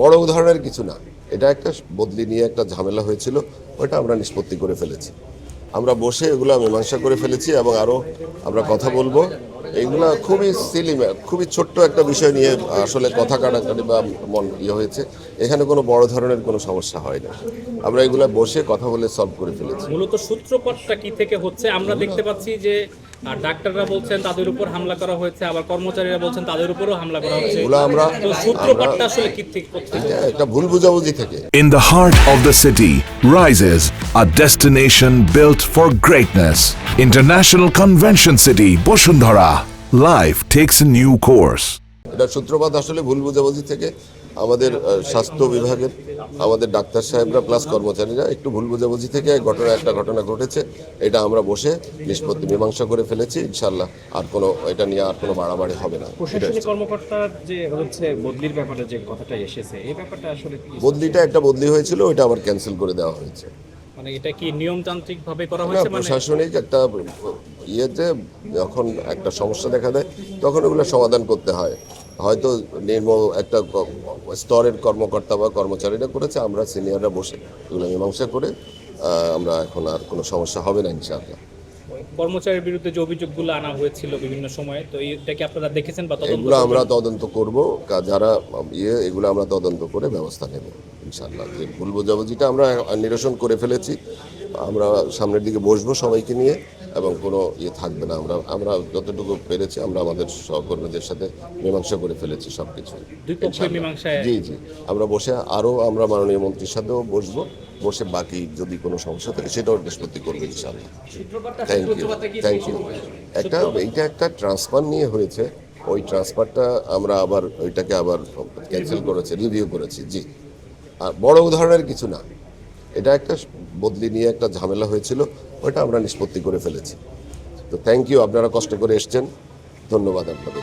বড় উদাহরণের কিছু না, এটা একটা বদলি নিয়ে একটা ঝামেলা হয়েছিল, ওটা আমরা নিষ্পত্তি করে ফেলেছি। আমরা বসে এগুলো মীমাংসা করে ফেলেছি এবং আরও আমরা কথা বলবো। এইগুলা খুবই সিলি, খুবই ছোট্ট একটা বিষয় নিয়ে আসলে কথা কাটাকাটি বা হয়েছে। এখানে কোনো বড় ধরনের কোনো সমস্যা হয় না। আমরা এগুলা বসে কথা বলে সলভ করে ফেলেছি। মূলত সূত্রপাতটা কি থেকে হচ্ছে? আমরা দেখতে পাচ্ছি যে ডাক্তাররা বলছেন তাদের উপর হামলা করা হয়েছে, আবার কর্মচারীরা বলছেন তাদের উপরও হামলা করা হচ্ছে। এগুলো আমরা তো সূত্রপাতটা আসলে কি থেকে হচ্ছে? এটা একটা ভুল বুঝাবুঝি থেকে। In the heart of the city rises a destination built for greatness. International Convention City, Bosundhara. Life takes a new course. এটা সূত্রপাত আসলে ভুল বুঝাবুঝি থেকে। আমাদের স্বাস্থ্য বিভাগের আমাদের ডাক্তার সাহেবরা প্লাস কর্মচারীরা একটু ভুল বুঝাবুঝি থেকে একটা ঘটনা ঘটেছে। এটা আমরা বসে নিষ্পত্তি মীমাংসা করে ফেলেছি। ইনশাল্লাহ আর কোনো এটা নিয়ে আর কোনো বাড়াবাড়ি হবে না। প্রশাসনিক কর্মকর্তার যে হচ্ছে বদলির ব্যাপারে যে কথাটা এসেছে, এই ব্যাপারটা আসলে কি? বদলিটা একটা বদলি হয়েছিল, ওইটা আবার ক্যান্সেল করে দেওয়া হয়েছে। মানে এটা কি নিয়মতান্ত্রিক ভাবে করা হয়েছে? মানে প্রশাসনিক একটা ইয়েতে যখন একটা সমস্যা দেখা দেয় তখন ওগুলো সমাধান করতে হয়। হয়তো নিম্ন একটা স্তরের কর্মকর্তা বা কর্মচারীরা করেছে, আমরা সিনিয়ররা বসে এগুলো মীমাংসা করে আমরা এখন আর কোনো সমস্যা হবে না ইনশাআল্লাহ। কর্মচারীর বিরুদ্ধে যে অভিযোগগুলো আনা হয়েছিল বিভিন্ন সময়ে, তো এটা কি আপনারা দেখেছেন বা তদন্ত এগুলো আমরা তদন্ত করব, যারা এগুলো আমরা তদন্ত করে ব্যবস্থা নেব ইনশাআল্লাহ। যে ভুল বোঝাবুঝিটা আমরা নিরসন করে ফেলেছি, আমরা সামনের দিকে বসবো সবাইকে নিয়ে এবং কোনো থাকবে না। আমরা যতটুকু পেরেছি আমরা আমাদের সহকর্মীদের সাথে মীমাংসা করে ফেলেছি সব কিছু। দুই পক্ষের মীমাংসায় জি আমরা বসে আমরা মাননীয় মন্ত্রীর সাথেও বসবো, বসে বাকি যদি কোনো সমস্যা থাকে সেটাও নিষ্পত্তি করবো ইনশাআল্লাহ। Thank you. এইটা একটা ট্রান্সফার নিয়ে হয়েছে, ওই ট্রান্সফারটা আমরা আবার ওইটাকে আবার ক্যান্সেল করেছি, রিভিউ করেছি। জি, আর বড় উদাহরণের কিছু না, এটা একটা বদলি নিয়ে একটা ঝামেলা হয়েছিল, ওটা আমরা নিষ্পত্তি করে ফেলেছি। তো থ্যাংক ইউ, আপনারা কষ্ট করে এসছেন, ধন্যবাদ আপনাদের।